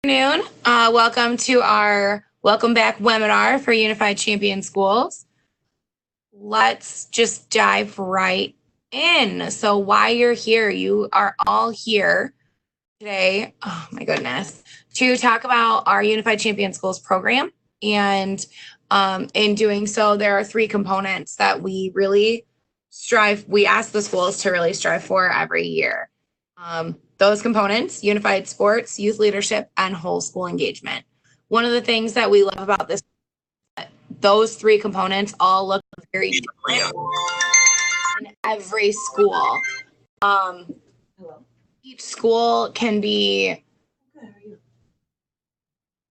Afternoon. Welcome to our Welcome Back webinar for Unified Champion Schools. Let's just dive right in. So why you're here, you are all here today, oh my goodness, to talk about our Unified Champion Schools program. And in doing so, there are three components that we ask the schools to really strive for every year. Those components: unified sports, youth leadership, and whole school engagement. One of the things that we love about this, those three components all look very different in every school. Each school can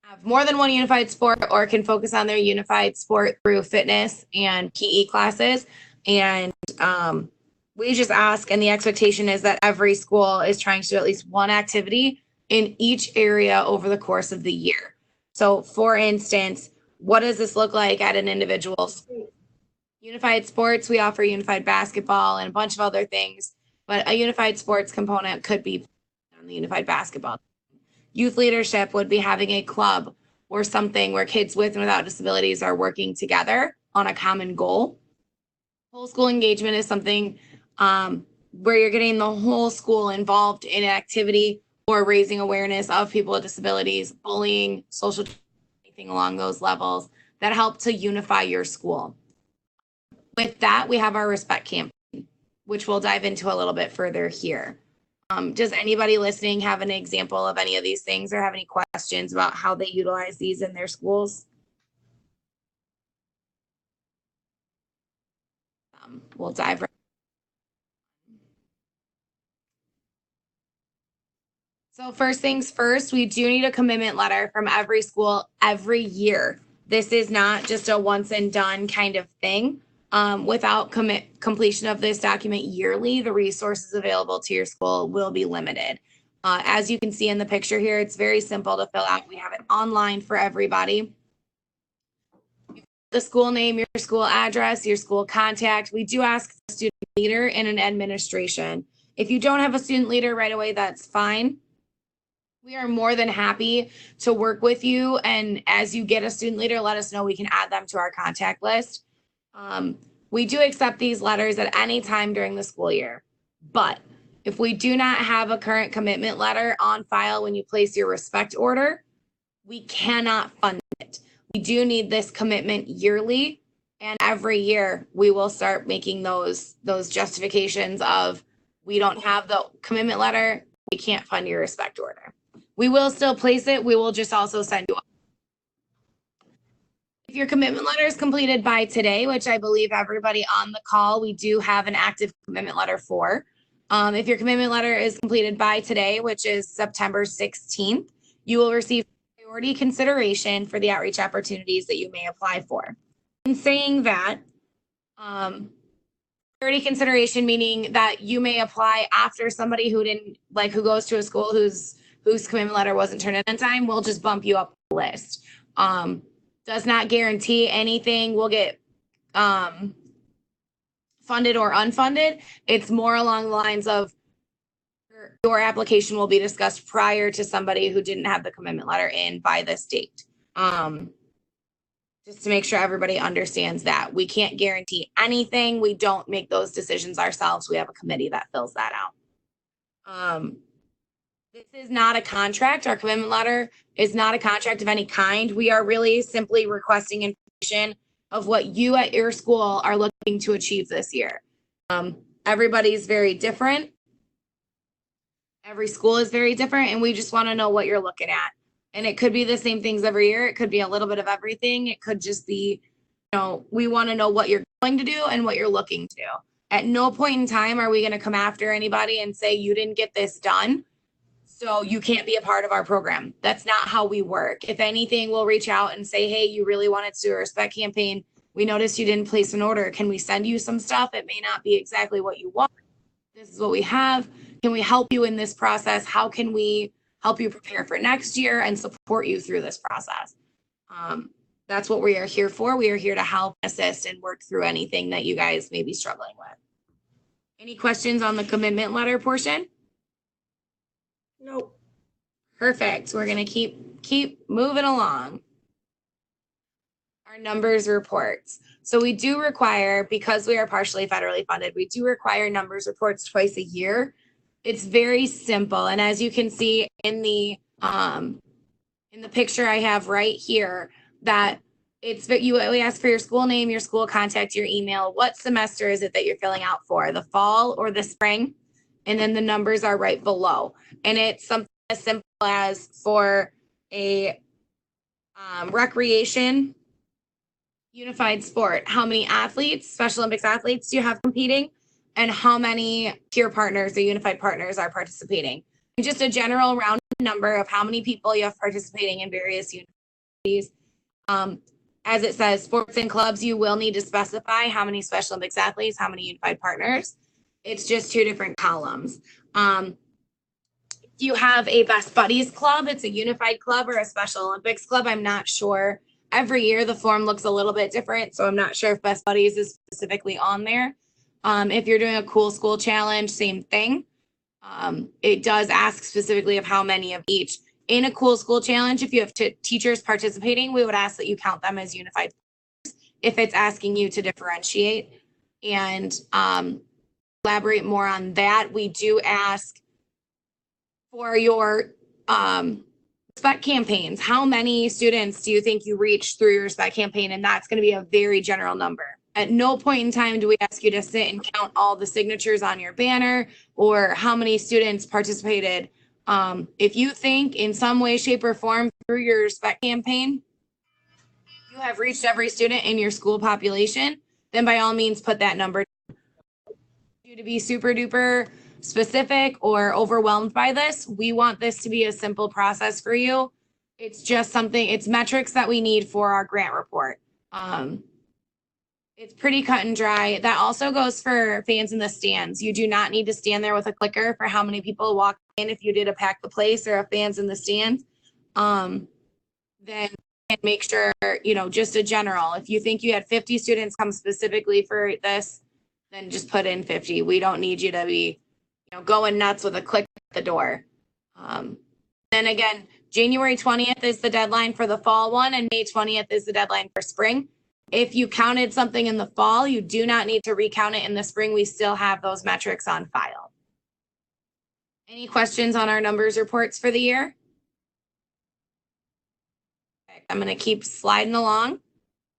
have more than one unified sport, or can focus on their unified sport through fitness and PE classes. And we just ask, and the expectation is that every school is trying to do at least one activity in each area over the course of the year. So for instance, what does this look like at an individual school? Unified sports, we offer unified basketball and a bunch of other things, but a unified sports component could be on the unified basketball. Youth leadership would be having a club or something where kids with and without disabilities are working together on a common goal. Whole school engagement is something where you're getting the whole school involved in an activity or raising awareness of people with disabilities, bullying, social, anything along those levels that help to unify your school. With that, we have our respect campaign, which we'll dive into a little bit further here. Does anybody listening have an example of any of these things or have any questions about how they utilize these in their schools? We'll dive right. So first things first, we do need a commitment letter from every school every year. This is not just a once and done kind of thing. Without completion of this document yearly, the resources available to your school will be limited. As you can see in the picture here, it's very simple to fill out. We have it online for everybody. The school name, your school address, your school contact. We do ask a student leader and an administration. If you don't have a student leader right away, that's fine. We are more than happy to work with you. And as you get a student leader, let us know. We can add them to our contact list. We do accept these letters at any time during the school year. But if we do not have a current commitment letter on file when you place your respect order, we cannot fund it. We do need this commitment yearly. And every year we will start making those justifications of, we don't have the commitment letter, we can't fund your respect order. We will still place it. We will just also send you. If your commitment letter is completed by today, which I believe everybody on the call, we do have an active commitment letter for. If your commitment letter is completed by today, which is September 16th, you will receive priority consideration for the outreach opportunities that you may apply for. In saying that, priority consideration meaning that you may apply after somebody who goes to a school whose commitment letter wasn't turned in time, we'll just bump you up the list. Does not guarantee anything will get funded or unfunded. It's more along the lines of your application will be discussed prior to somebody who didn't have the commitment letter in by this date. Just to make sure everybody understands that. We can't guarantee anything. We don't make those decisions ourselves. We have a committee that fills that out. This is not a contract. Our commitment letter is not a contract of any kind. We are really simply requesting information of what you at your school are looking to achieve this year. Everybody's very different. Every school is very different, and we just want to know what you're looking at. And it could be the same things every year. It could be a little bit of everything. It could just be, we want to know what you're going to do and what you're looking to do. At no point in time are we going to come after anybody and say, you didn't get this done, so you can't be a part of our program. That's not how we work. If anything, we'll reach out and say, hey, you really wanted to do a respect campaign. We noticed you didn't place an order. Can we send you some stuff? It may not be exactly what you want. This is what we have. Can we help you in this process? How can we help you prepare for next year and support you through this process? That's what we are here for. We are here to help, assist, and work through anything that you guys may be struggling with. Any questions on the commitment letter portion? Nope. Perfect. We're going to keep keep moving along. Our numbers reports. So we do require, because we are partially federally funded, we do require numbers reports twice a year. It's very simple. And as you can see in the picture I have right here, that we ask for your school name, your school contact, your email. What semester is it that you're filling out for, the fall or the spring? And then the numbers are right below. And it's something as simple as for a recreation unified sport, how many athletes, Special Olympics athletes do you have competing, and how many peer partners or unified partners are participating? And just a general round number of how many people you have participating in various universities. As it says, sports and clubs, you will need to specify how many Special Olympics athletes, how many unified partners. It's just two different columns. You have a Best Buddies club. It's a unified club or a Special Olympics club. I'm not sure. Every year the form looks a little bit different, so I'm not sure if Best Buddies is specifically on there. If you're doing a cool school challenge, same thing. It does ask specifically of how many of each. In a cool school challenge, if you have teachers participating, we would ask that you count them as unified. If it's asking you to differentiate and elaborate more on that, we do ask for your spec campaigns. How many students do you think you reach through your spec campaign? And that's going to be a very general number. At no point in time do we ask you to sit and count all the signatures on your banner or how many students participated. If you think in some way, shape, or form through your spec campaign, you have reached every student in your school population, then by all means put that number. You to be super duper specific or overwhelmed by this. We want this to be a simple process for you. It's just something, it's metrics that we need for our grant report. It's pretty cut and dry. That also goes for fans in the stands. You do not need to stand there with a clicker for how many people walk in if you did a pack the place or a fans in the stands. Then make sure, just a general. If you think you had 50 students come specifically for this, then just put in 50. We don't need you to be going nuts with a click at the door. Then again, January 20th is the deadline for the fall one, and May 20th is the deadline for spring. If you counted something in the fall, you do not need to recount it in the spring. We still have those metrics on file. Any questions on our numbers reports for the year? I'm going to keep sliding along.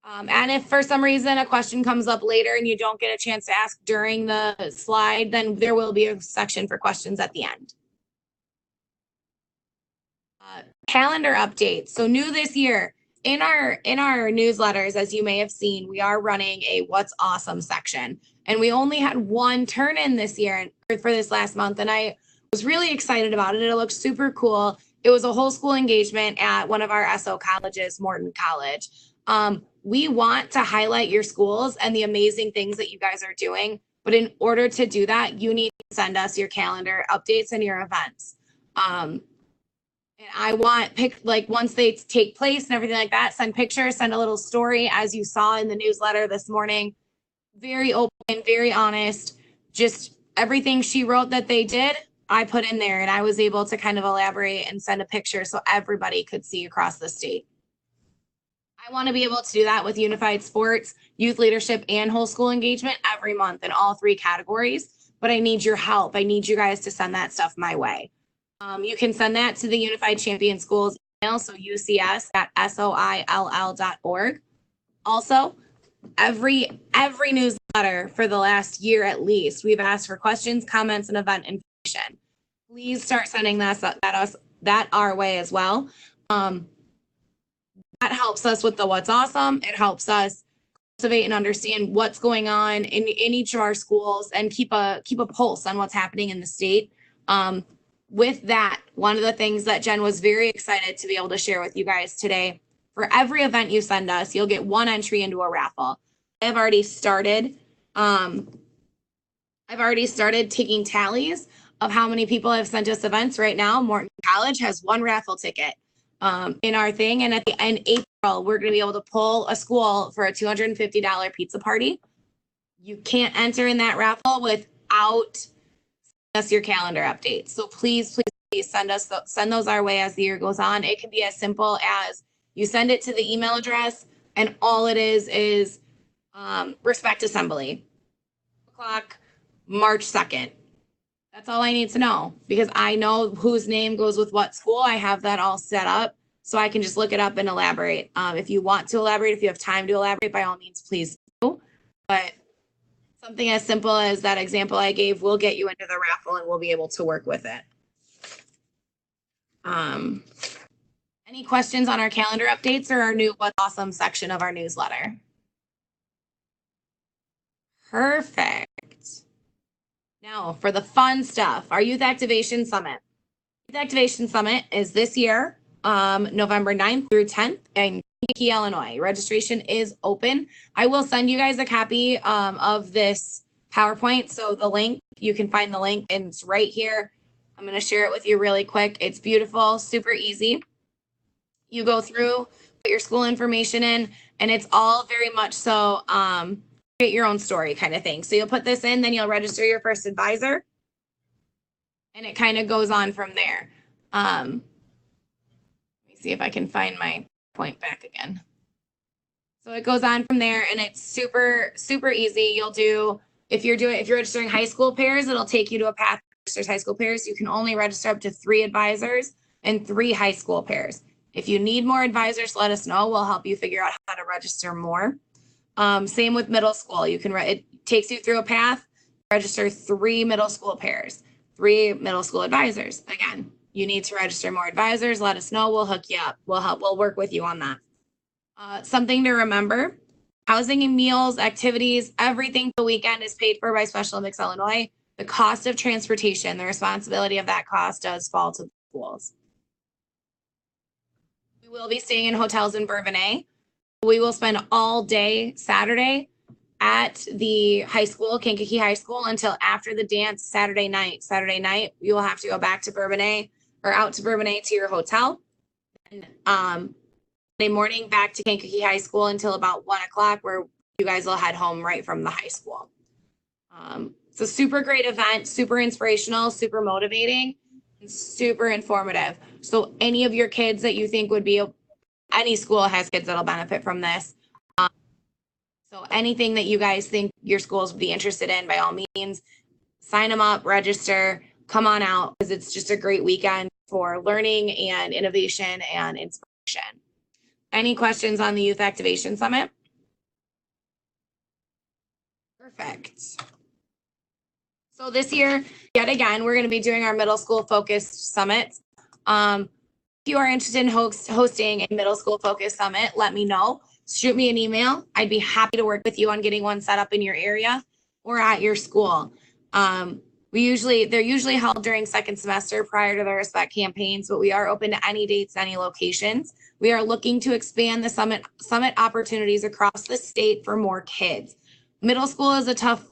And if for some reason a question comes up later and you don't get a chance to ask during the slide, then there will be a section for questions at the end. Calendar updates. So new this year, in our newsletters, as you may have seen, we are running a What's Awesome section. And we only had one turn in this year for this last month. And I was really excited about it. It looked super cool. It was a whole school engagement at one of our SO colleges, Morton College. We want to highlight your schools and the amazing things that you guys are doing. But in order to do that, you need to send us your calendar updates and your events. And I want once they take place and everything like that, send pictures, send a little story, as you saw in the newsletter this morning. Very open, very honest. Just everything she wrote that they did, I put in there, and I was able to kind of elaborate and send a picture so everybody could see across the state. I want to be able to do that with unified sports, youth leadership, and whole school engagement every month in all three categories. But I need your help. I need you guys to send that stuff my way. You can send that to the Unified Champion Schools email, so UCS@soill.org. Also, every newsletter for the last year at least, we've asked for questions, comments, and event information. Please start sending that our way as well. That helps us with the What's Awesome. It helps us cultivate and understand what's going on in each of our schools and keep a pulse on what's happening in the state. With that, one of the things that Jen was very excited to be able to share with you guys today, for every event you send us, you'll get one entry into a raffle. I've already started taking tallies of how many people have sent us events right now. Morton College has one raffle ticket in our thing. And in April, we're going to be able to pull a school for a $250 pizza party. You can't enter in that raffle without us your calendar updates. So please please send those our way as the year goes on. It can be as simple as you send it to the email address, and all it is respect assembly, o'clock, March 2nd. That's all I need to know, because I know whose name goes with what school. I have that all set up, so I can just look it up and elaborate. If you want to elaborate, if you have time to elaborate, by all means, please do. But something as simple as that example I gave will get you into the raffle, and we'll be able to work with it. Any questions on our calendar updates or our new What's Awesome section of our newsletter? Perfect. Now for the fun stuff, our Youth Activation Summit. Youth Activation Summit is this year, November 9th through 10th in Kankakee, Illinois. Registration is open. I will send you guys a copy of this PowerPoint. So the link, you can find the link, and it's right here. I'm going to share it with you really quick. It's beautiful, super easy. You go through, put your school information in, and it's all very much so create your own story kind of thing. So you'll put this in, then you'll register your first advisor, and it kind of goes on from there. Let me see if I can find my point back again. So it goes on from there, and it's super, super easy. You'll do, if you're registering high school pairs, it'll take you to a path that registers high school pairs. You can only register up to 3 advisors and 3 high school pairs. If you need more advisors, let us know. We'll help you figure out how to register more. Same with middle school. It takes you through a path, register 3 middle school pairs, 3 middle school advisors. Again, you need to register more advisors. Let us know. We'll hook you up. We'll work with you on that. Something to remember, housing and meals, activities, everything for the weekend is paid for by Special Olympics Illinois. The cost of transportation, the responsibility of that cost does fall to the schools. We will be staying in hotels in Bourbonnais. We will spend all day Saturday at the high school, Kankakee High School, until after the dance Saturday night. Saturday night, you will have to go back to Bourbonnais or out to Bourbonnais to your hotel. And Monday morning back to Kankakee High School until about 1 o'clock, where you guys will head home right from the high school. It's a super great event, super inspirational, super motivating, and super informative. So any of your kids that you think would be, any school has kids that'll benefit from this. So anything that you guys think your schools would be interested in, by all means, sign them up, register, come on out, because it's just a great weekend for learning and innovation and inspiration. Any questions on the Youth Activation Summit? Perfect. So this year, yet again, we're going to be doing our middle school focused summits. If you are interested in hosting a middle school focused summit, let me know. Shoot me an email. I'd be happy to work with you on getting one set up in your area or at your school. They're usually held during second semester prior to the respect campaigns, but we are open to any dates, any locations. We are looking to expand the summit opportunities across the state for more kids. Middle school is a tough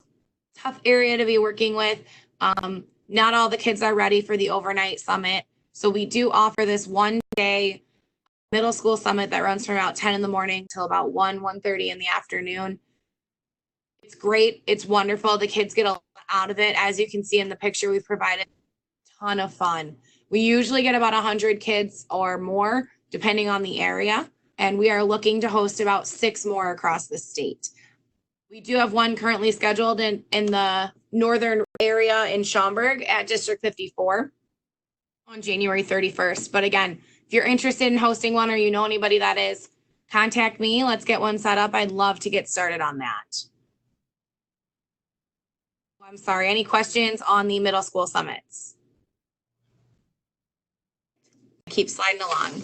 area to be working with. Not all the kids are ready for the overnight summit. So we do offer this 1-day middle school summit that runs from about 10 in the morning till about 1:30 in the afternoon. It's great. It's wonderful. The kids get a lot out of it. As you can see in the picture we've provided, a ton of fun. We usually get about 100 kids or more, depending on the area. And we are looking to host about 6 more across the state. We do have one currently scheduled in the northern area in Schaumburg at District 54 on January 31st. But again, if you're interested in hosting one or you know anybody that is, contact me. Let's get one set up. I'd love to get started on that. I'm sorry, any questions on the middle school summits? Keep sliding along.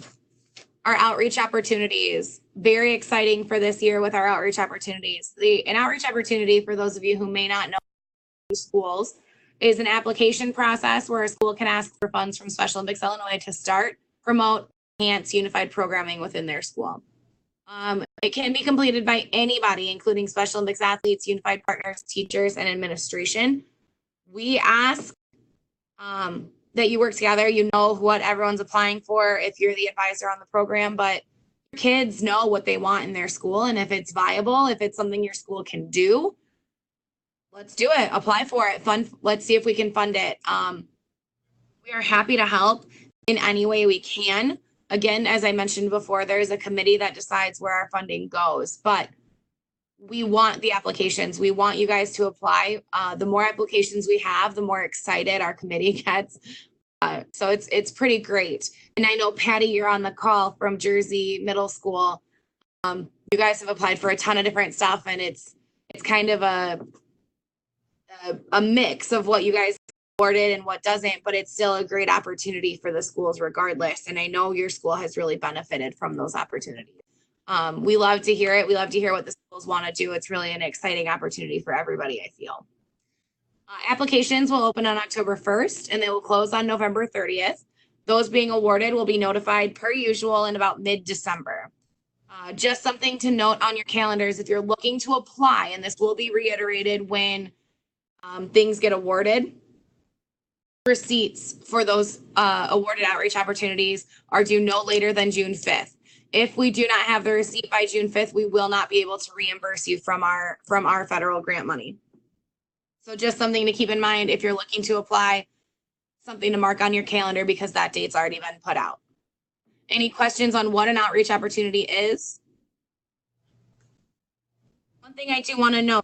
Our outreach opportunities, very exciting for this year with our outreach opportunities. An outreach opportunity, for those of you who may not know schools, is an application process where a school can ask for funds from Special Olympics Illinois to start, promote, enhance unified programming within their school. It can be completed by anybody, including Special Olympics athletes, unified partners, teachers, and administration. We ask that you work together. You know what everyone's applying for if you're the advisor on the program, but kids know what they want in their school, and if it's viable, if it's something your school can do, let's do it. Apply for it. Let's see if we can fund it. We are happy to help in any way we can. Again, as I mentioned before, there's a committee that decides where our funding goes, but we want the applications. We want you guys to apply. The more applications we have, the more excited our committee gets. So it's pretty great. And I know Patty, you're on the call from Jersey Middle School. You guys have applied for a ton of different stuff, and it's kind of a mix of what you guys awarded and what doesn't, but it's still a great opportunity for the schools regardless. And I know your school has really benefited from those opportunities. We love to hear it. We love to hear what the schools want to do. It's really an exciting opportunity for everybody, I feel. Applications will open on October 1st and they will close on November 30th. Those being awarded will be notified per usual in about mid-December. Just something to note on your calendars if you're looking to apply, and this will be reiterated when things get awarded. Receipts for those awarded outreach opportunities are due no later than June 5th. If we do not have the receipt by June 5th, we will not be able to reimburse you from our federal grant money. So just something to keep in mind if you're looking to apply, something to mark on your calendar because that date's already been put out. Any questions on what an outreach opportunity is? One thing I do want to know,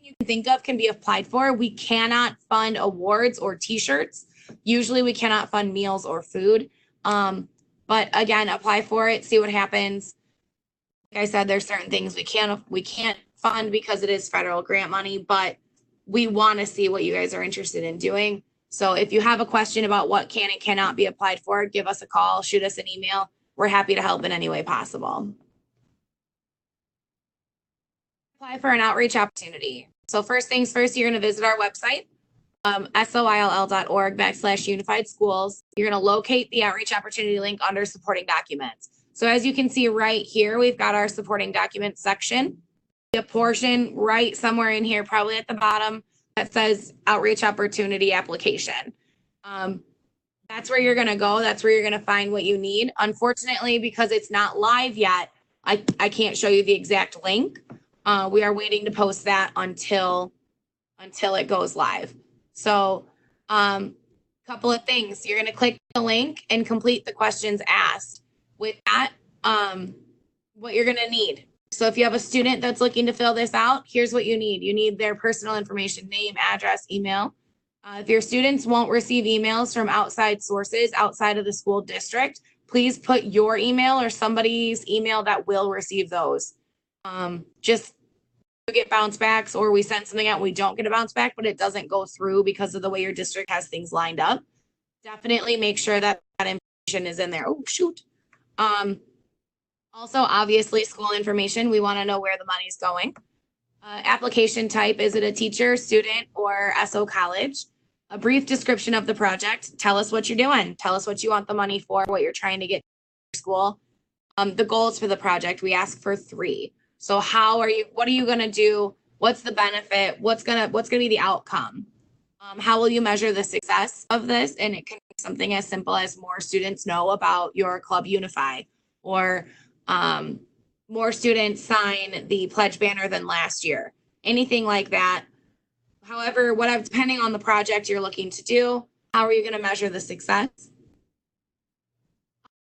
you can think of can be applied for. We cannot fund awards or t-shirts. Usually we cannot fund meals or food. But again, apply for it, see what happens. Like I said, there's certain things we can't fund because it is federal grant money, but we want to see what you guys are interested in doing. So if you have a question about what can and cannot be applied for, give us a call, shoot us an email. We're happy to help in any way possible. Apply for an outreach opportunity. So first things first, you're going to visit our website, soill.org/unified schools. You're going to locate the outreach opportunity link under supporting documents. So as you can see right here, we've got our supporting documents section. A portion right somewhere in here, probably at the bottom, that says outreach opportunity application. That's where you're going to go. That's where you're going to find what you need. Unfortunately, because it's not live yet, I can't show you the exact link. We are waiting to post that until it goes live. So couple of things. You're going to click the link and complete the questions asked. With that, what you're going to need. So if you have a student that's looking to fill this out, here's what you need. You need their personal information, name, address, email. If your students won't receive emails from outside sources outside of the school district, please put your email or somebody's email that will receive those. Just get bounce backs, or we send something out and we don't get a bounce back, but it doesn't go through because of the way your district has things lined up. Definitely make sure that information is in there. Oh, shoot. Also, obviously, school information. We want to know where the money's going. Application type, is it a teacher, student, or SO college? A brief description of the project. Tell us what you're doing. Tell us what you want the money for, what you're trying to get to school. The goals for the project, we ask for 3. So what are you going to do? What's the benefit? What's going to be the outcome? How will you measure the success of this? And it can be something as simple as more students know about your Club Unify, or more students sign the pledge banner than last year, anything like that. However, depending on the project you're looking to do, how are you going to measure the success?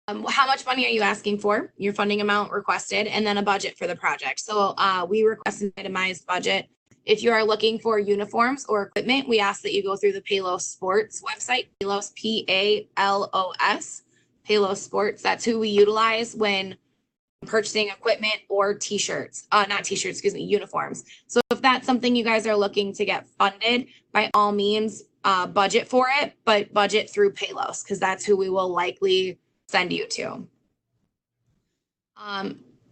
How much money are you asking for? Your funding amount requested, and then a budget for the project. So we request an itemized budget. If you are looking for uniforms or equipment, we ask that you go through the Palos Sports website, Palos, P-A-L-O-S, Palos Sports. That's who we utilize when purchasing equipment or t-shirts, uniforms. So if that's something you guys are looking to get funded, by all means, budget for it, but budget through Palos, because that's who we will likely send you to.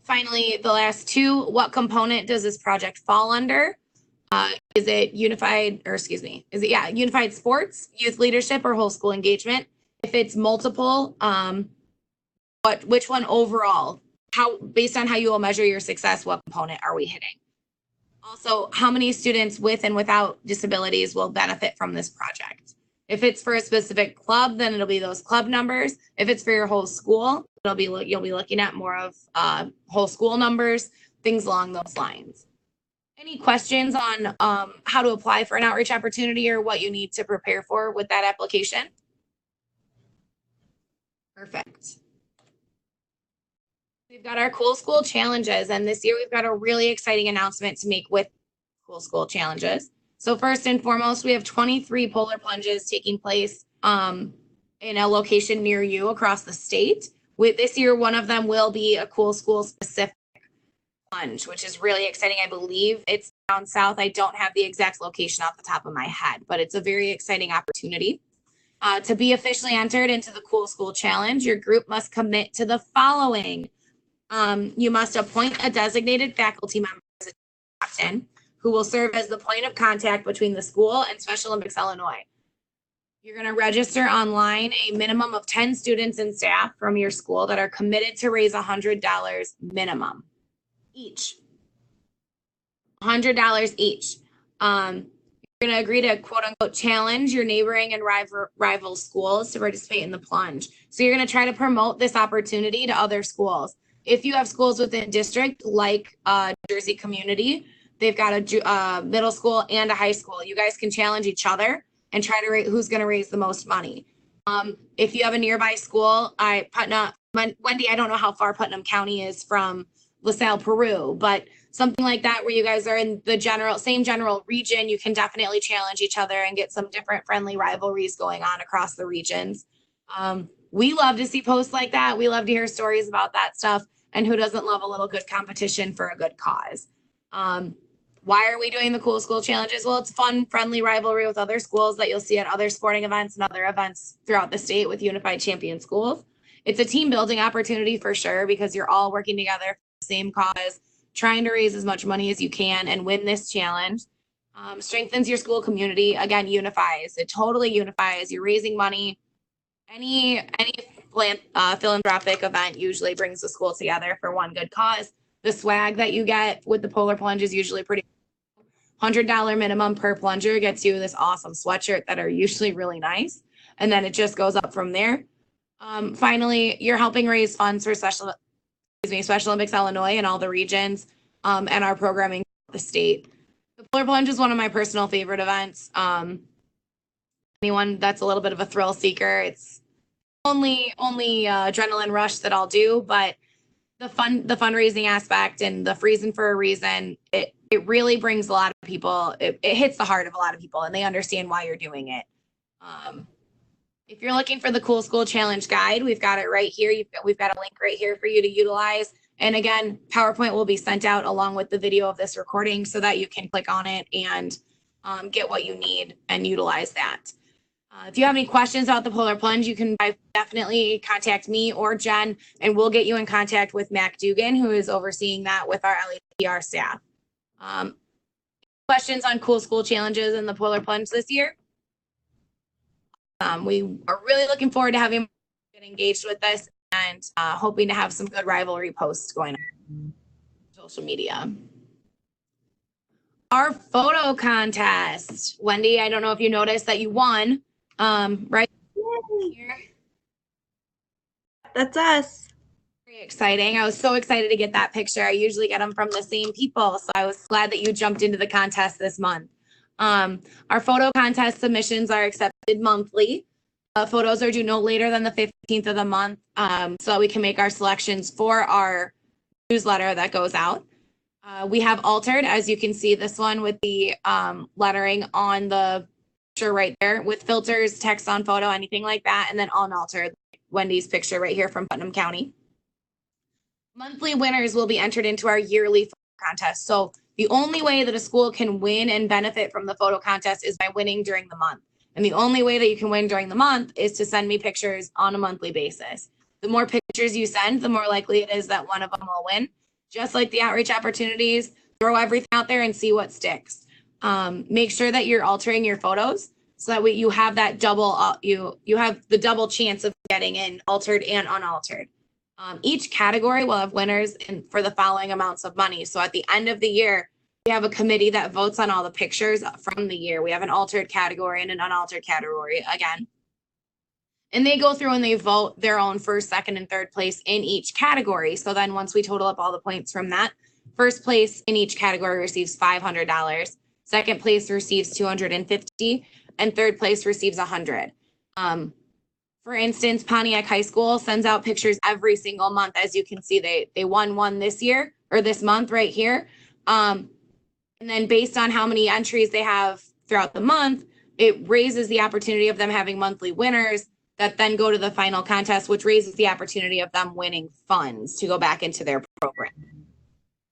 Finally, the last 2, what component does this project fall under? Is it unified sports, youth leadership, or whole school engagement? If it's multiple, which one overall? Based on how you will measure your success, what component are we hitting? Also, how many students with and without disabilities will benefit from this project? If it's for a specific club, then it'll be those club numbers. If it's for your whole school, you'll be looking at more of whole school numbers, things along those lines. Any questions on how to apply for an outreach opportunity or what you need to prepare for with that application? Perfect. We've got our cool school challenges, and this year we've got a really exciting announcement to make with cool school challenges. So first and foremost, we have 23 polar plunges taking place in a location near you across the state. With this year, one of them will be a cool school specific plunge, which is really exciting. I believe it's down south. I don't have the exact location off the top of my head, but it's a very exciting opportunity. To be officially entered into the Cool School Challenge, your group must commit to the following. You must appoint a designated faculty member as a captain who will serve as the point of contact between the school and Special Olympics Illinois. You're going to register online a minimum of 10 students and staff from your school that are committed to raise $100 minimum each. $100 each. You're going to agree to quote unquote challenge your neighboring and rival schools to participate in the plunge. So you're going to try to promote this opportunity to other schools. If you have schools within district like Jersey Community, they've got a middle school and a high school. You guys can challenge each other and try to rate who's going to raise the most money. If you have a nearby school, Wendy, I don't know how far Putnam County is from LaSalle, Peru, but something like that where you guys are in the same general region, you can definitely challenge each other and get some different friendly rivalries going on across the regions. We love to see posts like that. We love to hear stories about that stuff. And who doesn't love a little good competition for a good cause? Why are we doing the Cool School Challenges? Well, it's fun, friendly rivalry with other schools that you'll see at other sporting events and other events throughout the state with Unified Champion Schools. It's a team building opportunity for sure because you're all working together for the same cause, trying to raise as much money as you can and win this challenge. Strengthens your school community. Again, unifies. It totally unifies. You're raising money. Any philanthropic event usually brings the school together for one good cause. The swag that you get with the polar plunge is usually pretty. $100 minimum per plunger gets you this awesome sweatshirt that are usually really nice. And then it just goes up from there. Finally, you're helping raise funds for Special Olympics Illinois and all the regions and our programming the state. The polar plunge is one of my personal favorite events. Anyone that's a little bit of a thrill seeker, it's only adrenaline rush that I'll do, but the fundraising aspect and the freezing for a reason, it really brings a lot of people, it hits the heart of a lot of people and they understand why you're doing it. If you're looking for the Cool School Challenge guide, we've got it right here. We've got a link right here for you to utilize. And again, PowerPoint will be sent out along with the video of this recording so that you can click on it and get what you need and utilize that. If you have any questions about the polar plunge, you can definitely contact me or Jen, and we'll get you in contact with Mac Dugan, who is overseeing that with our LEPR staff. Questions on Cool School Challenges and the polar plunge this year? We are really looking forward to having you get engaged with this and hoping to have some good rivalry posts going on social media. Our photo contest. Wendy, I don't know if you noticed that you won. Right here. That's us. Very exciting. I was so excited to get that picture. I usually get them from the same people, so I was glad that you jumped into the contest this month. Our photo contest submissions are accepted monthly. Photos are due no later than the 15th of the month, so that we can make our selections for our newsletter that goes out. We have altered, as you can see, this one with the lettering on the picture right there with filters, text on photo, anything like that, and then unaltered, Wendy's picture right here from Putnam County. Monthly winners will be entered into our yearly photo contest. So the only way that a school can win and benefit from the photo contest is by winning during the month. And the only way that you can win during the month is to send me pictures on a monthly basis. The more pictures you send, the more likely it is that one of them will win. Just like the outreach opportunities, throw everything out there and see what sticks. Make sure that you're altering your photos so that you have that double, you have the double chance of getting in altered and unaltered. Each category will have winners for the following amounts of money. So at the end of the year, we have a committee that votes on all the pictures from the year. We have an altered category and an unaltered category again. And they go through and they vote their own first, second, and third place in each category. So then once we total up all the points from that, first place in each category receives $500. Second place receives $250, and third place receives $100. For instance, Pontiac High School sends out pictures every single month. As you can see, they won one this year or this month right here. And then based on how many entries they have throughout the month, it raises the opportunity of them having monthly winners that then go to the final contest, which raises the opportunity of them winning funds to go back into their program.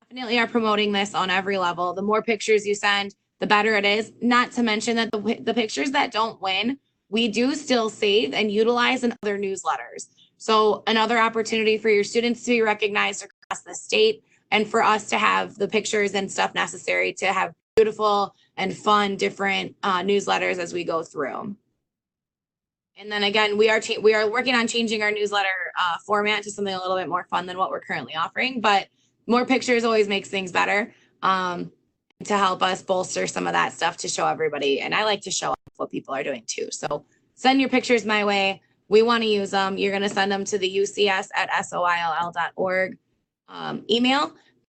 Definitely are promoting this on every level. The more pictures you send, the better it is. Not to mention that the pictures that don't win, we do still save and utilize in other newsletters. So another opportunity for your students to be recognized across the state and for us to have the pictures and stuff necessary to have beautiful and fun different newsletters as we go through. And then again, we are working on changing our newsletter format to something a little bit more fun than what we're currently offering, but more pictures always makes things better to help us bolster some of that stuff to show everybody. And I like to show off what people are doing too. So send your pictures my way. We want to use them. You're going to send them to the UCS@soill.org email.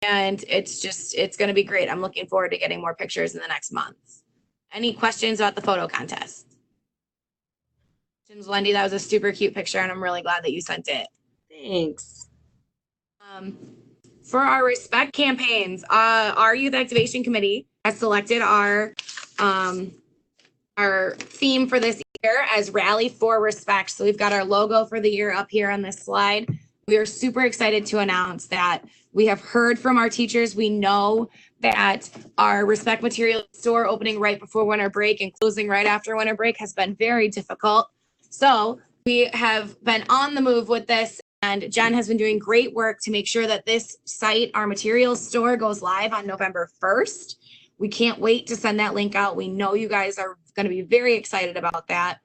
And it's going to be great. I'm looking forward to getting more pictures in the next month. Any questions about the photo contest? Jim's Wendy, that was a super cute picture, and I'm really glad that you sent it. Thanks. For our respect campaigns, our youth activation committee has selected our theme for this year as Rally for Respect. So we've got our logo for the year up here on this slide. We are super excited to announce that we have heard from our teachers. We know that our respect material store opening right before winter break and closing right after winter break has been very difficult. So we have been on the move with this, and Jen has been doing great work to make sure that this site, our materials store, goes live on November 1st. We can't wait to send that link out. We know you guys are going to be very excited about that.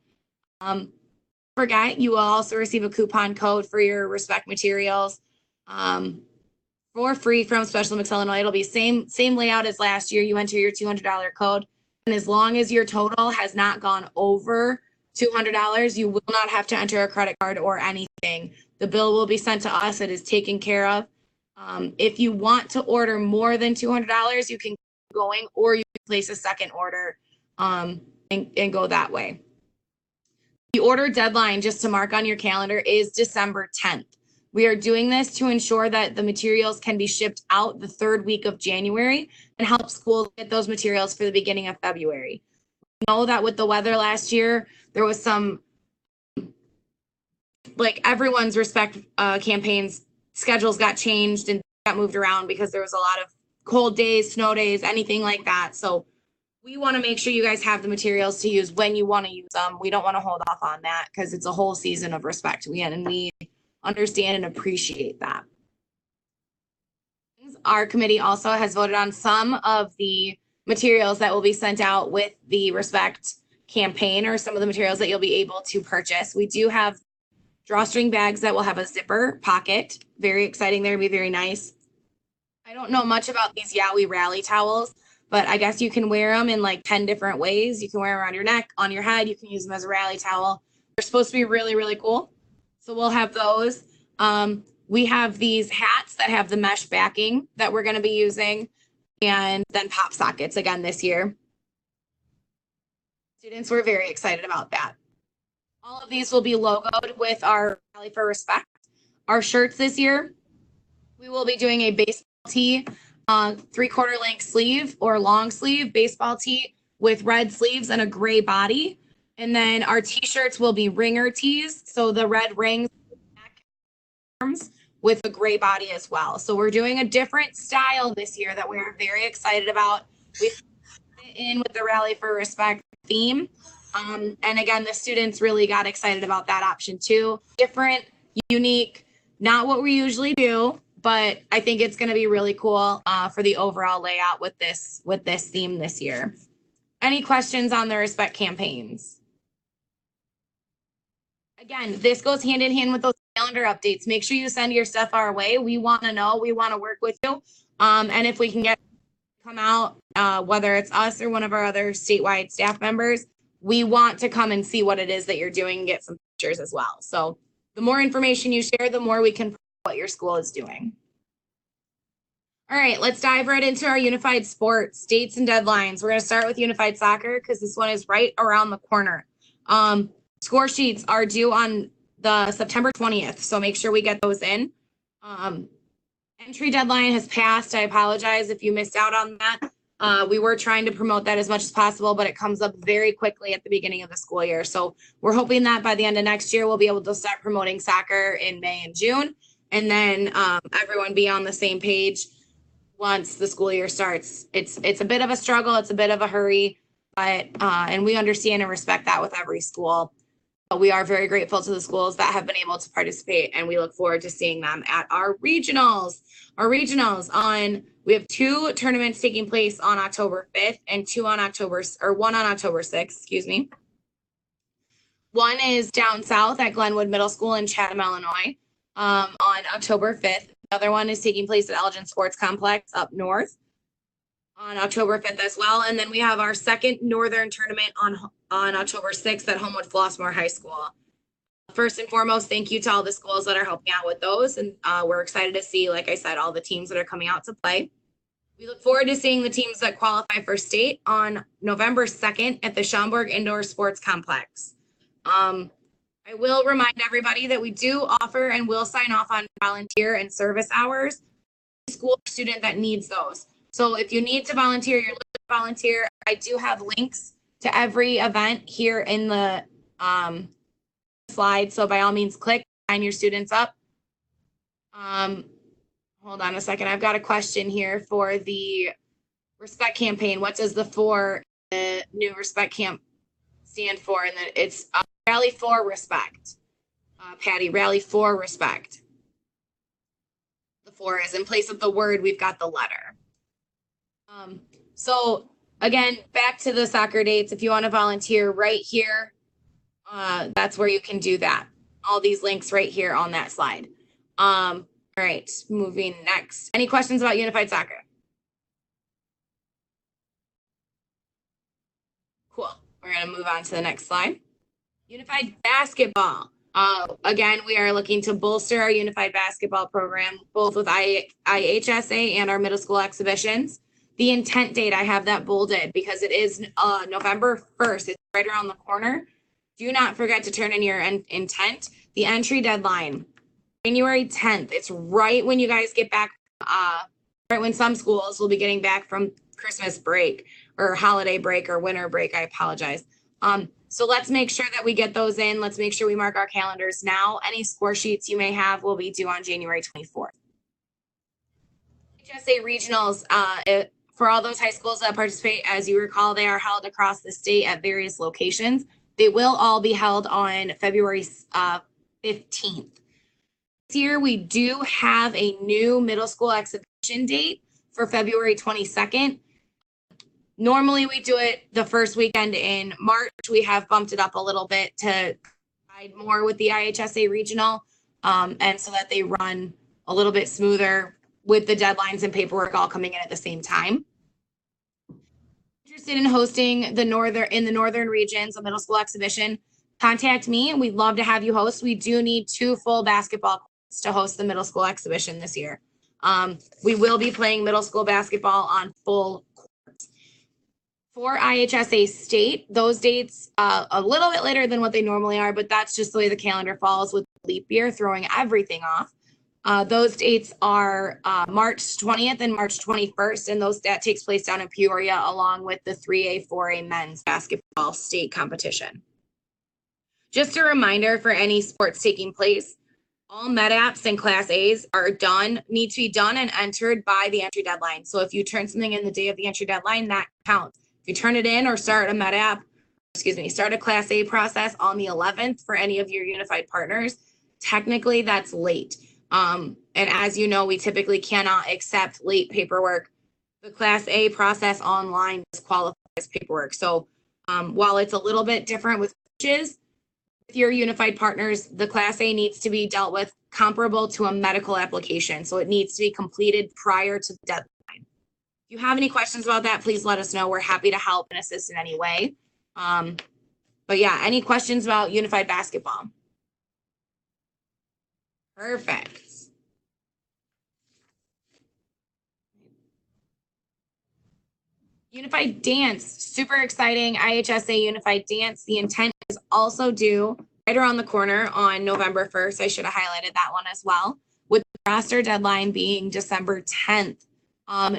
Forget, you will also receive a coupon code for your respect materials for free from Special Mix Illinois. It'll be same layout as last year. You enter your $200 code, and as long as your total has not gone over $200, you will not have to enter a credit card or anything. The bill will be sent to us. It is taken care of. If you want to order more than $200, you can keep going, or you can place a second order and go that way. The order deadline, just to mark on your calendar, is December 10th. We are doing this to ensure that the materials can be shipped out the third week of January and help schools get those materials for the beginning of February. We know that with the weather last year, there was some, like everyone's respect campaigns schedules got changed and got moved around because there was a lot of cold days, snow days, anything like that. So we want to make sure you guys have the materials to use when you want to use them. We don't want to hold off on that because it's a whole season of respect. We understand and appreciate that. Our committee also has voted on some of the materials that will be sent out with the respect campaign, or some of the materials that you'll be able to purchase. We do have drawstring bags that will have a zipper pocket. Very exciting. They're going to be very nice. I don't know much about these Yowie Rally towels, but I guess you can wear them in like 10 different ways. You can wear them around your neck, on your head. You can use them as a rally towel. They're supposed to be really, really cool. So we'll have those. We have these hats that have the mesh backing that we're going to be using, and then pop sockets again this year. Students were very excited about that. All of these will be logoed with our Rally for Respect. Our shirts this year, we will be doing a baseball tee, 3/4 length sleeve or long sleeve baseball tee with red sleeves and a gray body. And then our t-shirts will be ringer tees. So the red rings arms with a gray body as well. So we're doing a different style this year that we're very excited about. We fit in with the Rally for Respect theme. And again, the students really got excited about that option too. Different, unique, not what we usually do, but I think it's going to be really cool for the overall layout with this theme this year. Any questions on the respect campaigns? Again, this goes hand in hand with those calendar updates. Make sure you send your stuff our way. We want to know. We want to work with you. And if we can come out, whether it's us or one of our other statewide staff members, we want to come and see what it is that you're doing and get some pictures as well. So the more information you share, the more we can prove what your school is doing. All right, let's dive right into our unified sports dates and deadlines. We're going to start with unified soccer because this one is right around the corner. Score sheets are due on the September 20th, so make sure we get those in. Entry deadline has passed. I apologize if you missed out on that. We were trying to promote that as much as possible, but it comes up very quickly at the beginning of the school year. So we're hoping that by the end of next year, we'll be able to start promoting soccer in May and June, and then everyone be on the same page once the school year starts. It's a bit of a struggle. It's a bit of a hurry, but and we understand and respect that with every school. But we are very grateful to the schools that have been able to participate, and we look forward to seeing them at our regionals. We have 2 tournaments taking place on October 5th and one on October 6th, excuse me. One is down south at Glenwood Middle School in Chatham, Illinois, on October 5th. The other one is taking place at Elgin Sports Complex up north on October 5th as well. And then we have our second northern tournament on October 6th at Homewood Flossmoor High School. First and foremost, thank you to all the schools that are helping out with those. And we're excited to see, like I said, all the teams that are coming out to play. We look forward to seeing the teams that qualify for state on November 2nd at the Schaumburg Indoor Sports Complex. I will remind everybody that we do offer and will sign off on volunteer and service hours. School student that needs those. So if you need to volunteer, you're looking to volunteer. I do have links to every event here in the slide. So by all means, click, sign your students up. Hold on a second. I've got a question here for the Respect campaign. What does the new Respect camp stand for? And then it's Rally for Respect. Patty, Rally for Respect. The 4 is in place of the word, we've got the letter. So again, back to the soccer dates. If you want to volunteer right here, that's where you can do that. All these links right here on that slide. All right, moving next. Any questions about Unified Soccer? Cool. We're going to move on to the next slide. Unified Basketball. Again, we are looking to bolster our Unified Basketball program, both with IHSA and our middle school exhibitions. The intent date, I have that bolded because it is November 1st. It's right around the corner. Do not forget to turn in your intent. The entry deadline, January 10th. It's right when you guys get back, right when some schools will be getting back from Christmas break or holiday break or winter break. I apologize. So let's make sure that we get those in. Let's make sure we mark our calendars now. Any score sheets you may have will be due on January 24th. HSA regionals, for all those high schools that participate, as you recall, they are held across the state at various locations. They will all be held on February 15th. This year, we do have a new middle school exhibition date for February 22nd. Normally, we do it the first weekend in March. We have bumped it up a little bit to guide more with the IHSA regional, and so that they run a little bit smoother with the deadlines and paperwork all coming in at the same time. Interested in hosting the northern regions, a middle school exhibition, contact me and we'd love to have you host. We do need 2 full basketball courts to host the middle school exhibition this year. We will be playing middle school basketball on full courts. For IHSA state, those dates a little bit later than what they normally are, but that's just the way the calendar falls with leap year throwing everything off. Those dates are March 20th and March 21st, and that takes place down in Peoria along with the 3A, 4A men's basketball state competition. Just a reminder for any sports taking place, all MEDAPs and Class A's need to be done and entered by the entry deadline. So if you turn something in the day of the entry deadline, that counts. If you turn it in or start a Class A process on the 11th for any of your unified partners, technically that's late. And as you know, we typically cannot accept late paperwork. The Class A process online does qualify as paperwork. So while it's a little bit different with coaches, with your unified partners, the Class A needs to be dealt with comparable to a medical application. So it needs to be completed prior to the deadline. If you have any questions about that, please let us know. We're happy to help and assist in any way. But yeah, any questions about unified basketball? Perfect. Unified dance, super exciting. IHSA Unified Dance. The intent is also due right around the corner on November 1st. I should have highlighted that one as well, with the roster deadline being December 10th.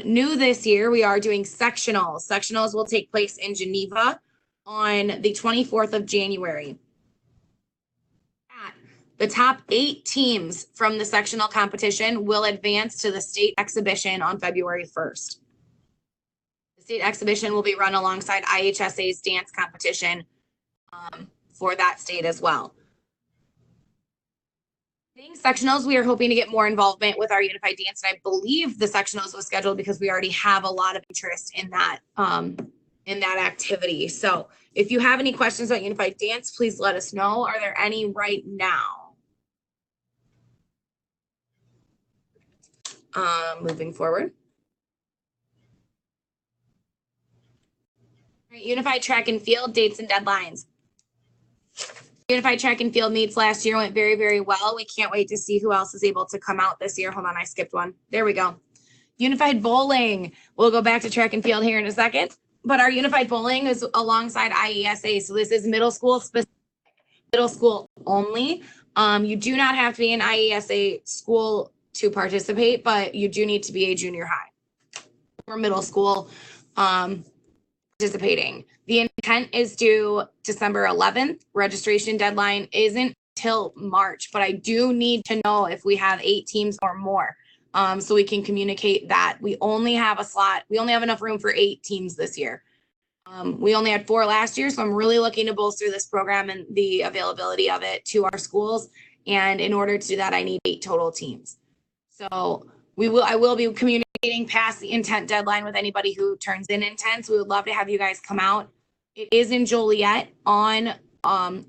New this year, we are doing sectionals. Sectionals will take place in Geneva on the 24th of January. The top 8 teams from the sectional competition will advance to the state exhibition on February 1st. The state exhibition will be run alongside IHSA's dance competition for that state as well. Being sectionals, we are hoping to get more involvement with our unified dance, and I believe the sectionals was scheduled because we already have a lot of interest in that activity. So if you have any questions about unified dance, please let us know. Are there any right now? Moving forward. All right, unified track and field dates and deadlines. Unified track and field meets last year went very, very well. We can't wait to see who else is able to come out this year. Hold on, I skipped one. There we go. Unified bowling. We'll go back to track and field here in a second, but our unified bowling is alongside IESA. So this is middle school specific, middle school only. You do not have to be an IESA school to participate, but you do need to be a junior high or middle school participating. The intent is due December 11th. Registration deadline isn't till March, but I do need to know if we have 8 teams or more, so we can communicate that we only have a slot. We only have enough room for 8 teams this year. We only had 4 last year, so I'm really looking to bolster this program and the availability of it to our schools. And in order to do that, I need 8 total teams. So I will be communicating past the intent deadline with anybody who turns in intents. We would love to have you guys come out. It is in Joliet on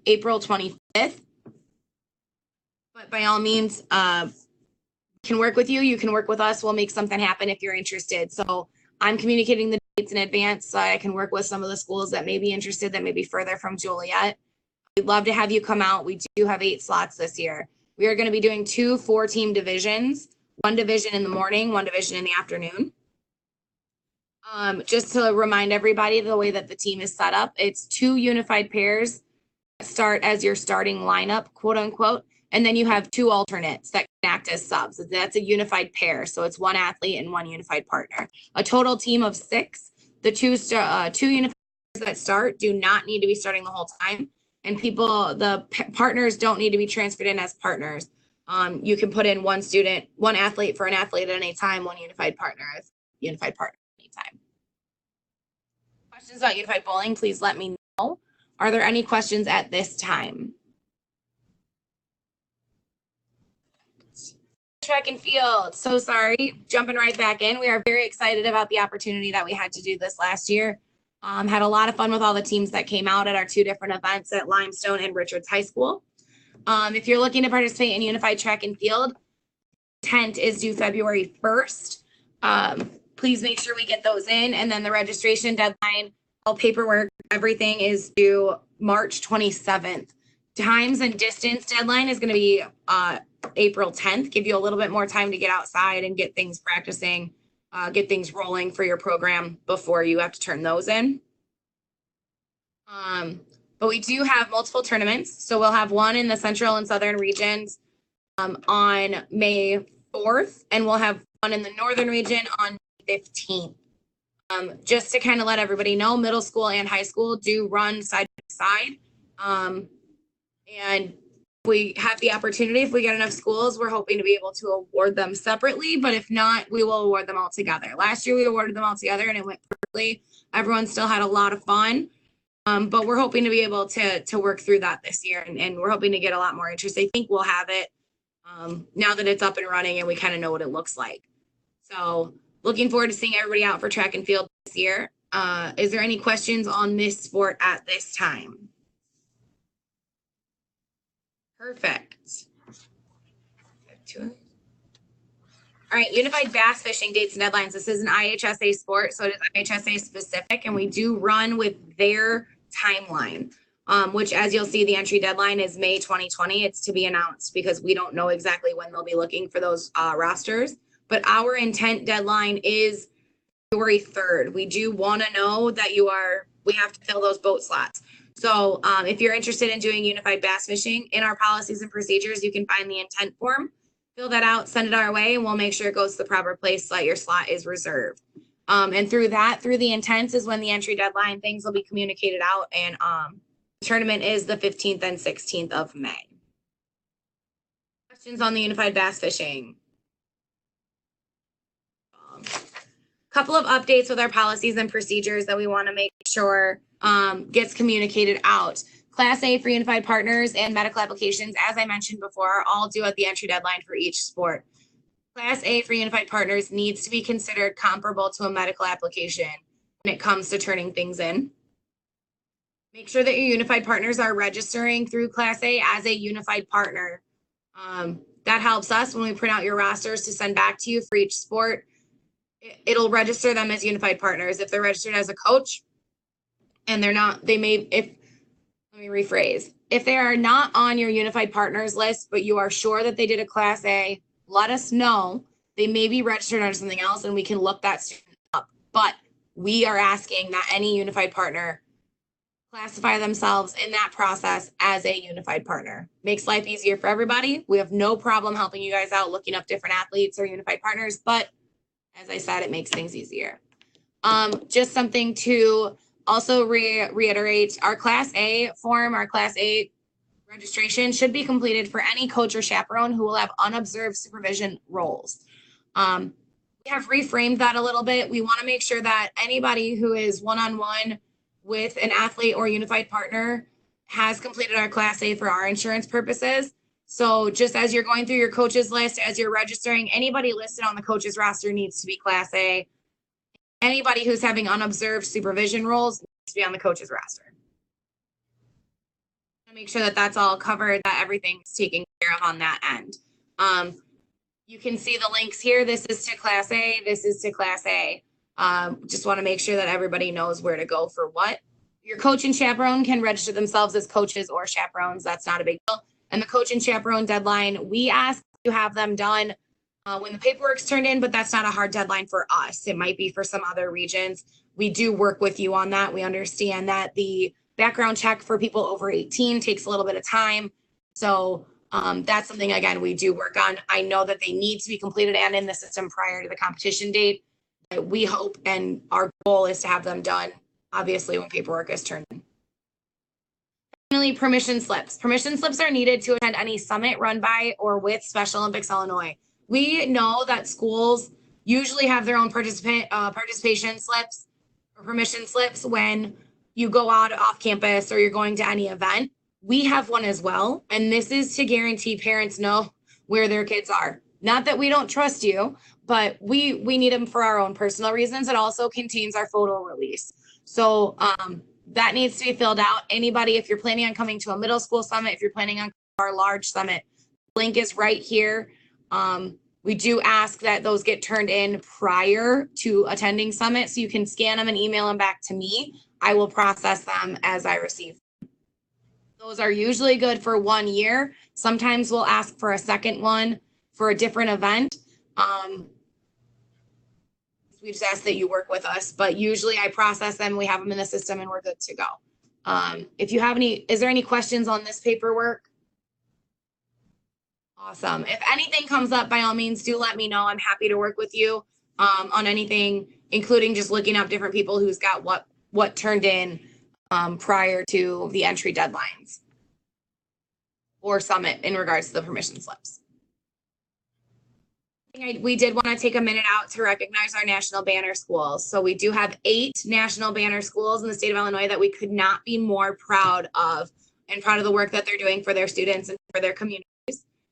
April 25th. But by all means, can work with you. You can work with us. We'll make something happen if you're interested. So I'm communicating the dates in advance so I can work with some of the schools that may be interested, that may be further from Joliet. We'd love to have you come out. We do have 8 slots this year. We are going to be doing 2 4-team divisions. 1 division in the morning, 1 division in the afternoon. Just to remind everybody, the way that the team is set up, it's 2 unified pairs that start as your starting lineup, quote unquote, and then you have 2 alternates that can act as subs. That's a unified pair, so it's 1 athlete and 1 unified partner. A total team of 6. The 2 unified pairs that start do not need to be starting the whole time, and the partners don't need to be transferred in as partners. You can put in 1 student, 1 athlete for an athlete at any time, 1 unified partner as unified partner at any time. Questions about unified bowling, please let me know. Are there any questions at this time? Track and field. So sorry, jumping right back in. We are very excited about the opportunity that we had to do this last year. Had a lot of fun with all the teams that came out at our 2 different events at Limestone and Richards High School. If you're looking to participate in unified track and field, intent is due February 1st. Please make sure we get those in. And then the registration deadline, all paperwork, everything is due March 27th. Times and distance deadline is going to be April 10th. Give you a little bit more time to get outside and get things practicing, get things rolling for your program before you have to turn those in. But we do have multiple tournaments. So we'll have one in the central and southern regions on May 4th, and we'll have one in the northern region on May 15th. Just to kind of let everybody know, middle school and high school do run side by side. And we have the opportunity, if we get enough schools, we're hoping to be able to award them separately, but if not, we will award them all together. Last year we awarded them all together and it went perfectly. Everyone still had a lot of fun. But we're hoping to be able to work through that this year, and we're hoping to get a lot more interest. I think we'll have it now that it's up and running and we kind of know what it looks like. So looking forward to seeing everybody out for track and field this year. Is there any questions on this sport at this time? Perfect. All right, unified bass fishing dates and deadlines. This is an IHSA sport, so it is IHSA specific, and we do run with their timeline, which, as you'll see, the entry deadline is May 2020. It's to be announced because we don't know exactly when they'll be looking for those rosters. But our intent deadline is February 3rd. We do want to know that we have to fill those boat slots. So if you're interested in doing unified bass fishing, in our policies and procedures, you can find the intent form, fill that out, send it our way, and we'll make sure it goes to the proper place so that your slot is reserved. And through the intents is when the entry deadline, things will be communicated out, and the tournament is the 15th and 16th of May. Questions on the unified bass fishing? Couple of updates with our policies and procedures that we want to make sure gets communicated out. Class A for unified partners and medical applications, as I mentioned before, are all due at the entry deadline for each sport. Class A for unified partners needs to be considered comparable to a medical application when it comes to turning things in. Make sure that your unified partners are registering through Class A as a unified partner. That helps us when we print out your rosters to send back to you for each sport. It'll register them as unified partners. If they're registered as a coach and they're not, let me rephrase. If they are not on your unified partners list, but you are sure that they did a Class A, let us know. They may be registered under something else and we can look that student up. But we are asking that any unified partner classify themselves in that process as a unified partner. Makes life easier for everybody. We have no problem helping you guys out, looking up different athletes or unified partners, but as I said, it makes things easier. Just something to also reiterate, our Class A form, our Class A registration should be completed for any coach or chaperone who will have unobserved supervision roles. We have reframed that a little bit. We want to make sure that anybody who is one-on-one with an athlete or unified partner has completed our Class A for our insurance purposes. So just as you're going through your coaches list, as you're registering, anybody listed on the coaches roster needs to be Class A. Anybody who's having unobserved supervision roles needs to be on the coaches roster. Make sure that that's all covered, that everything's taken care of on that end. You can see the links here. This is to Class A. This is to Class A. Just want to make sure that everybody knows where to go for what. Your coach and chaperone can register themselves as coaches or chaperones. That's not a big deal. And the coach and chaperone deadline, we ask to have them done when the paperwork's turned in, but that's not a hard deadline for us. It might be for some other regions. We do work with you on that. We understand that the background check for people over 18 takes a little bit of time. So that's something, again, we do work on. I know that they need to be completed and in the system prior to the competition date. We hope, and our goal is to have them done, obviously, when paperwork is turned in. Finally, permission slips. Permission slips are needed to attend any summit run by or with Special Olympics Illinois. We know that schools usually have their own participation slips or permission slips when you go out off campus or you're going to any event. We have one as well, and this is to guarantee parents know where their kids are. Not that we don't trust you, but we need them for our own personal reasons. It also contains our photo release. So that needs to be filled out. Anybody, if you're planning on coming to a middle school summit, if you're planning on our large summit, link is right here. We do ask that those get turned in prior to attending summit, so you can scan them and email them back to me. I will process them as I receive. Those are usually good for 1 year. Sometimes we'll ask for a second one for a different event. We just ask that you work with us, but usually I process them, we have them in the system, and we're good to go. If you have is there any questions on this paperwork? Awesome. If anything comes up, by all means, do let me know. I'm happy to work with you on anything, including just looking up different people who's got what turned in prior to the entry deadlines or summit in regards to the permission slips. We did want to take a minute out to recognize our national banner schools. So we do have 8 national banner schools in the state of Illinois that we could not be more proud of, and proud of the work that they're doing for their students and for their communities.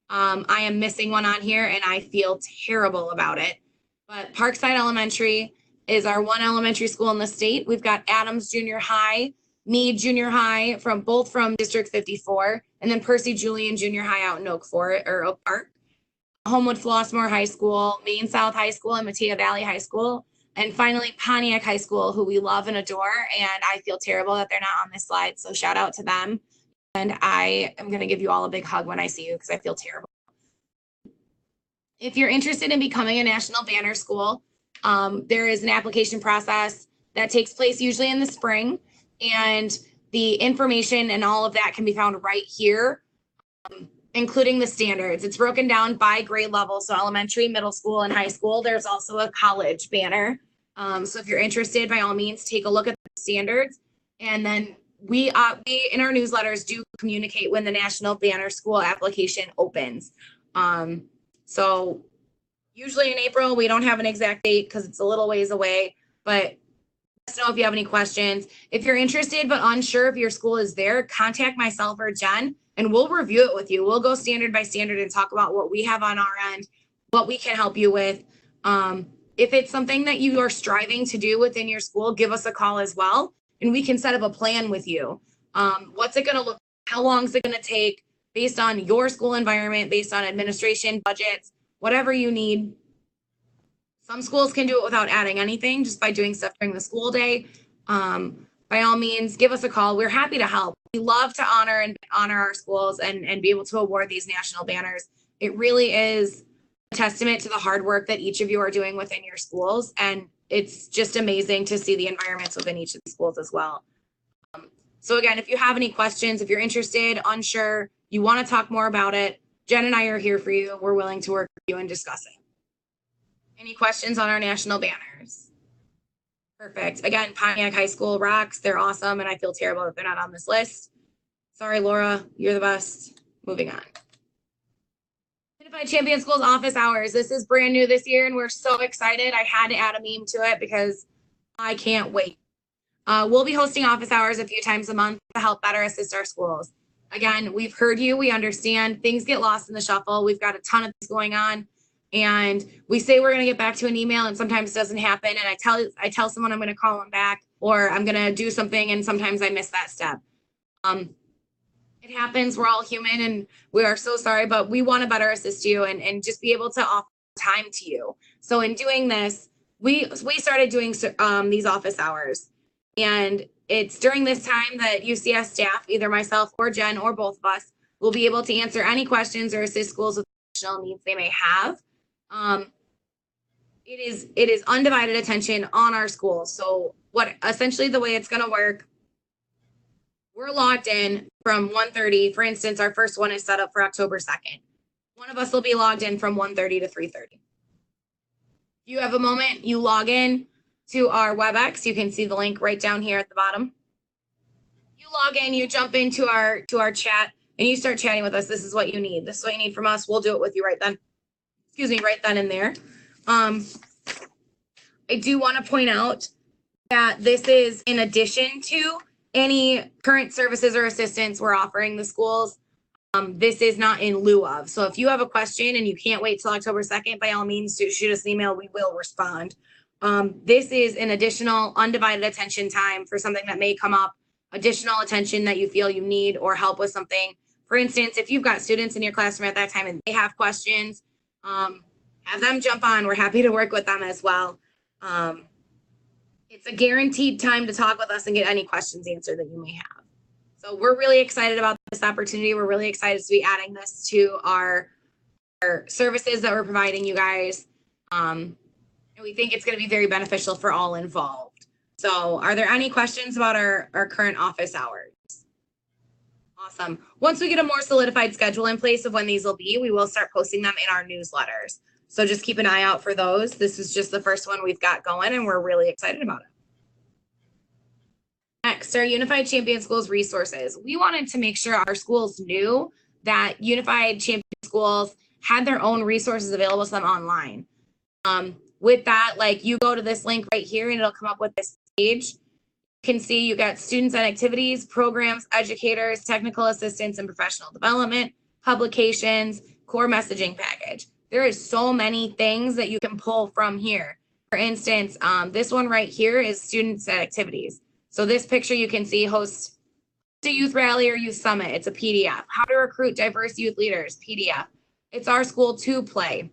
I am missing one on here and I feel terrible about it. But Parkside Elementary is our one elementary school in the state. We've got Adams Junior High, Meade Junior High, both from District 54, and then Percy Julian Junior High out in Oak Park. Homewood Flossmoor High School, Maine South High School, and Mattia Valley High School. And finally, Pontiac High School, who we love and adore. And I feel terrible that they're not on this slide. So shout out to them. And I am going to give you all a big hug when I see you because I feel terrible. If you're interested in becoming a national banner school, there is an application process that takes place usually in the spring. And The information and all of that can be found right here, including the standards. It's broken down by grade level. So elementary, middle school, and high school. There's also a college banner. So if you're interested, by all means, take a look at the standards. And then we in our newsletters do communicate when the National Banner School application opens. So usually in April, we don't have an exact date because it's a little ways away, but let us know if you have any questions. If you're interested but unsure if your school is there, contact myself or Jen and we'll review it with you. We'll go standard by standard and talk about what we have on our end, what we can help you with. If it's something that you are striving to do within your school, give us a call as well, and we can set up a plan with you. What's it going to look like? How long is it going to take based on your school environment, based on administration, budgets, whatever you need. Some schools can do it without adding anything, just by doing stuff during the school day. By all means, give us a call. We're happy to help. We love to honor our schools and be able to award these national banners. It really is a testament to the hard work that each of you are doing within your schools. And it's just amazing to see the environments within each of the schools as well. So again, if you have any questions, if you're interested, unsure, you want to talk more about it, Jen and I are here for you. We're willing to work with you and discuss it. Any questions on our national banners? Perfect. Again, Pontiac High School rocks. They're awesome, and I feel terrible that they're not on this list. Sorry, Laura. You're the best. Moving on. Unified Champion Schools office hours. This is brand new this year, and we're so excited. I had to add a meme to it because I can't wait. We'll be hosting office hours a few times a month to help better assist our schools. Again, we've heard you. We understand. Things get lost in the shuffle. We've got a ton of things going on. And we say we're going to get back to an email, and sometimes it doesn't happen. And I tell someone I'm going to call them back, or I'm going to do something, and sometimes I miss that step. It happens. We're all human, and we are so sorry, but we want to better assist you and just be able to offer time to you. So in doing this, we started doing these office hours, and it's during this time that UCS staff, either myself or Jen or both of us, will be able to answer any questions or assist schools with additional needs they may have. It is undivided attention on our schools. So what essentially the way it's going to work, we're logged in from 1:30. For instance, our first one is set up for October 2nd. One of us will be logged in from 1:30 to 3:30. If you have a moment, you log in to our WebEx. You can see the link right down here at the bottom. You log in, you jump into our chat, and you start chatting with us. This is what you need. This is what you need from us. We'll do it with you right then. Excuse me, right then and there. I do want to point out that this is in addition to any current services or assistance we're offering the schools. This is not in lieu of. So if you have a question and you can't wait till October 2nd, by all means, shoot us an email. We will respond. This is an additional undivided attention time for something that may come up, additional attention that you feel you need or help with something. For instance, if you've got students in your classroom at that time and they have questions, have them jump on. We're happy to work with them as well. It's a guaranteed time to talk with us and get any questions answered that you may have. So we're really excited about this opportunity. We're really excited to be adding this to our services that we're providing you guys. And we think it's going to be very beneficial for all involved. So are there any questions about our current office hours? Awesome. Once we get a more solidified schedule in place of when these will be, we will start posting them in our newsletters. So just keep an eye out for those. This is just the first one we've got going, and we're really excited about it. Next, our Unified Champion Schools resources. We wanted to make sure our schools knew that Unified Champion Schools had their own resources available to them online. With that, like you go to this link right here and it'll come up with this page. You can see you got students and activities, programs, educators, technical assistance and professional development, publications, core messaging package. There is so many things that you can pull from here. For instance, this one right here is students and activities. So this picture you can see host a youth rally or youth summit. It's a PDF. How to recruit diverse youth leaders, PDF. It's our school to play.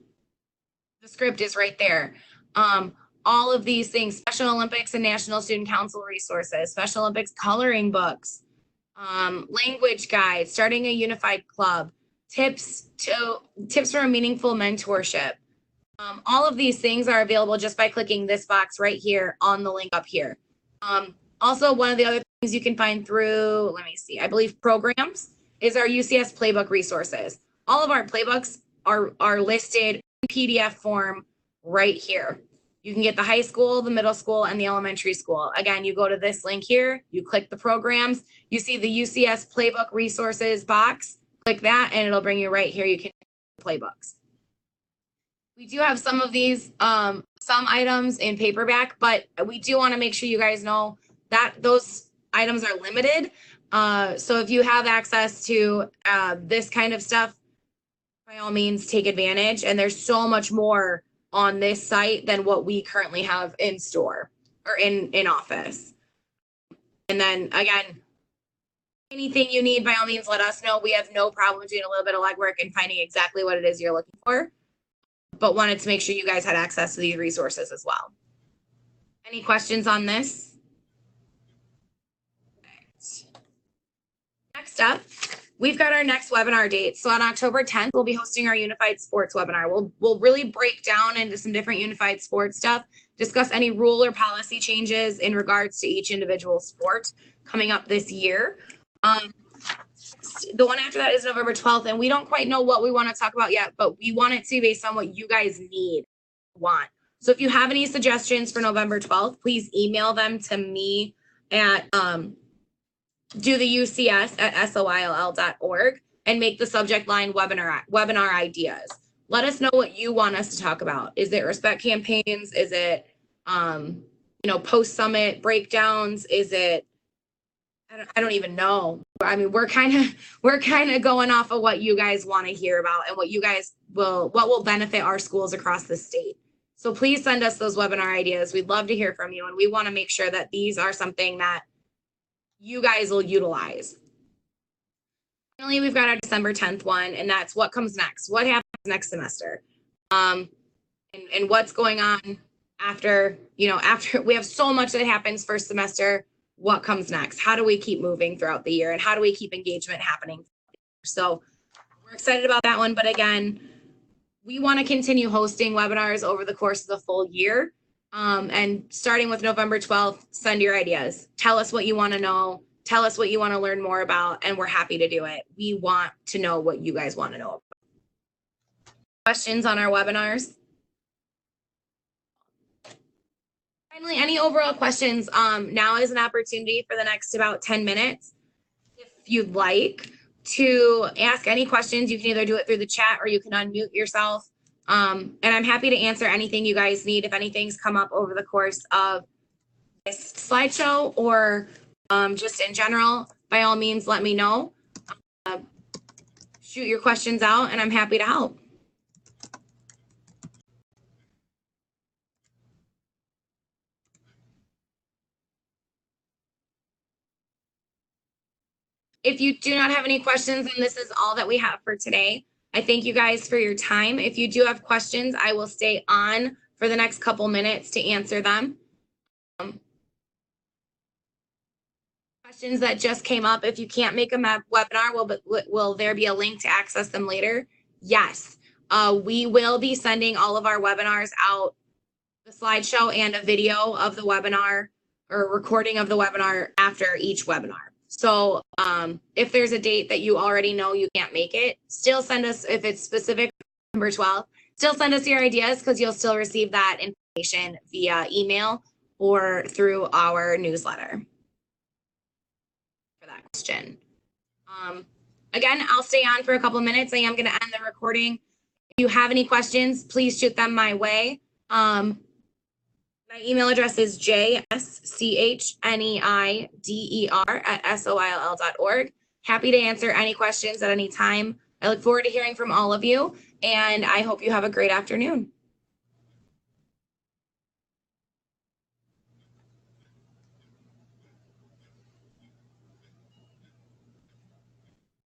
The script is right there. All of these things, Special Olympics and National Student Council resources, Special Olympics coloring books, language guides, starting a unified club, tips for a meaningful mentorship. All of these things are available just by clicking this box right here on the link up here. Also, one of the other things you can find through, let me see, I believe programs is our UCS playbook resources. All of our playbooks are listed in PDF form right here. You can get the high school, the middle school, and the elementary school. Again, you go to this link here, you click the programs, you see the UCS playbook resources box, click that, and it'll bring you right here. You can playbooks. We do have some of these, some items in paperback, but we do want to make sure you guys know that those items are limited. So if you have access to this kind of stuff, by all means, take advantage. And there's so much more on this site than what we currently have in store or in office. And then again, anything you need, by all means, let us know. We have no problem doing a little bit of legwork and finding exactly what it is you're looking for, but wanted to make sure you guys had access to these resources as well. Any questions on this? Next up, we've got our next webinar date. So on October 10th, we'll be hosting our Unified Sports webinar. We'll really break down into some different Unified Sports stuff, discuss any rule or policy changes in regards to each individual sport coming up this year. The one after that is November 12th, and we don't quite know what we want to talk about yet, but we want it to be based on what you guys want. So if you have any suggestions for November 12th, please email them to me at dotheucs@soill.org and make the subject line webinar ideas. Let us know what you want us to talk about. Is it respect campaigns? Is it post-summit breakdowns? Is it I don't even know. I mean, we're kind of going off of what you guys want to hear about and what will benefit our schools across the state. So please send us those webinar ideas. We'd love to hear from you, and we want to make sure that these are something that you guys will utilize. Finally, we've got our December 10th one, and that's what comes next. What happens next semester? And what's going on after we have so much that happens first semester. What comes next? How do we keep moving throughout the year, and how do we keep engagement happening? So we're excited about that one. But again, we want to continue hosting webinars over the course of the full year. And starting with November 12th, send your ideas. Tell us what you want to know. Tell us what you want to learn more about, and we're happy to do it. We want to know what you guys want to know about. Questions on our webinars? Finally, any overall questions? Now is an opportunity for the next about 10 minutes. If you'd like to ask any questions, you can either do it through the chat or you can unmute yourself. And I'm happy to answer anything you guys need. If anything's come up over the course of this slideshow or just in general, by all means, let me know. Shoot your questions out, and I'm happy to help. If you do not have any questions, and this is all that we have for today, I thank you guys for your time. If you do have questions, I will stay on for the next couple minutes to answer them. Questions that just came up, if you can't make a webinar, will there be a link to access them later? Yes. We will be sending all of our webinars out, the slideshow and a video of the webinar or recording of the webinar after each webinar. So if there's a date that you already know you can't make it, still send us, if it's specific, November 12th, still send us your ideas, because you'll still receive that information via email or through our newsletter for that question. Again, I'll stay on for a couple of minutes. I am going to end the recording. If you have any questions, please shoot them my way. My email address is jschneider@soill.org. Happy to answer any questions at any time. I look forward to hearing from all of you, and I hope you have a great afternoon.